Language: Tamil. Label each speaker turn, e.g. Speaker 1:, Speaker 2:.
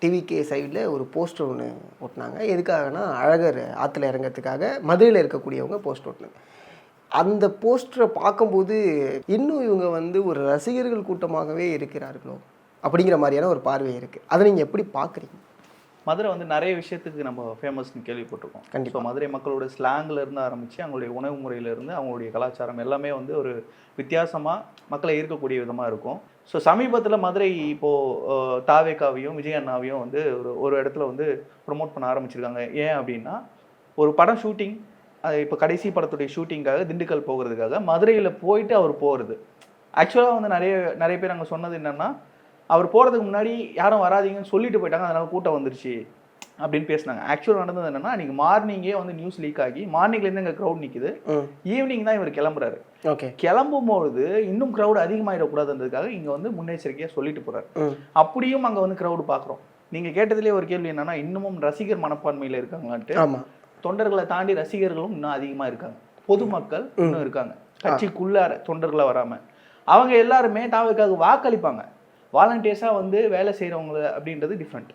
Speaker 1: டிவிகே சைடில் ஒரு போஸ்டர் ஒன்று ஓட்டினாங்க. எதுக்காகனா அழகர் ஆற்றுல இறங்கிறதுக்காக மதுரையில் இருக்கக்கூடியவங்க போஸ்ட் ஓட்டினாங்க. அந்த போஸ்டரை பார்க்கும்போது இன்னும் இவங்க வந்து ஒரு ரசிகர்கள் கூட்டமாகவே இருக்கிறார்களோ அப்படிங்கிற மாதிரியான ஒரு பார்வை இருக்குது. அதை நீங்கள் எப்படி பார்க்குறீங்க?
Speaker 2: மதுரை வந்து நிறைய விஷயத்துக்கு நம்ம ஃபேமஸ்னு கேள்விப்பட்டிருக்கோம்.
Speaker 1: கண்டிப்பாக.
Speaker 2: ஸோ மதுரை மக்களோட ஸ்லாங்கில் இருந்து ஆரம்பித்து அவங்களுடைய உணவு முறையிலேருந்து அவங்களுடைய கலாச்சாரம் எல்லாமே வந்து ஒரு வித்தியாசமாக மக்களை ஈர்க்கக்கூடிய விதமாக இருக்கும். ஸோ சமீபத்தில் மதுரை இப்போது தாவேக்காவையும் விஜய் அண்ணாவையும் வந்து ஒரு இடத்துல வந்து ப்ரொமோட் பண்ண ஆரம்பிச்சிருக்காங்க. ஏன் அப்படின்னா, ஒரு படம் ஷூட்டிங், அது இப்போ கடைசி படத்துடைய ஷூட்டிங்காக திண்டுக்கல் போகிறதுக்காக மதுரையில் போயிட்டு அவர் போகிறது. ஆக்சுவலாக வந்து நிறைய பேர் அங்கே சொன்னது என்னென்னா, அவர் போகிறதுக்கு முன்னாடி யாரும் வராதிங்கன்னு சொல்லிட்டு போயிட்டாங்க, அதனால் கூட்டம் வந்துருச்சு அப்படின்னு பேசினாங்க. ஆக்சுவலாக நடந்தது என்னன்னா, அன்றைக்கி மார்னிங்கே வந்து நியூஸ் லீக் ஆகி மார்னிங்லேருந்து எங்கள் க்ரௌட் நிற்குது. ஈவினிங் தான் இவர் கிளம்புறாரு.
Speaker 1: ஓகே.
Speaker 2: கிளம்பும்போது இன்னும் க்ரௌட் அதிகமாகிடக்கூடாதுன்றதுக்காக இங்கே வந்து முன்னெச்சரிக்கையாக சொல்லிட்டு போகிறார். அப்படியும் அங்கே வந்து க்ரௌடு பார்க்குறோம். நீங்கள் கேட்டதுலேயே ஒரு கேள்வி என்னன்னா, இன்னமும் ரசிகர் மனப்பான்மையில் இருக்காங்களான்ட்டு.
Speaker 1: ஆமாம்.
Speaker 2: தொண்டர்களை தாண்டி ரசிகர்களும் இன்னும் அதிகமாக இருக்காங்க. பொதுமக்கள் இன்னும் இருக்காங்க, கட்சிக்குள்ளார தொண்டர்களை வராமல். அவங்க எல்லாருமே தாவேக்காவுக்கு வாக்களிப்பாங்க. வாலண்டியர்ஸாக வந்து வேலை செய்கிறவங்க அப்படின்றது டிஃப்ரெண்ட்.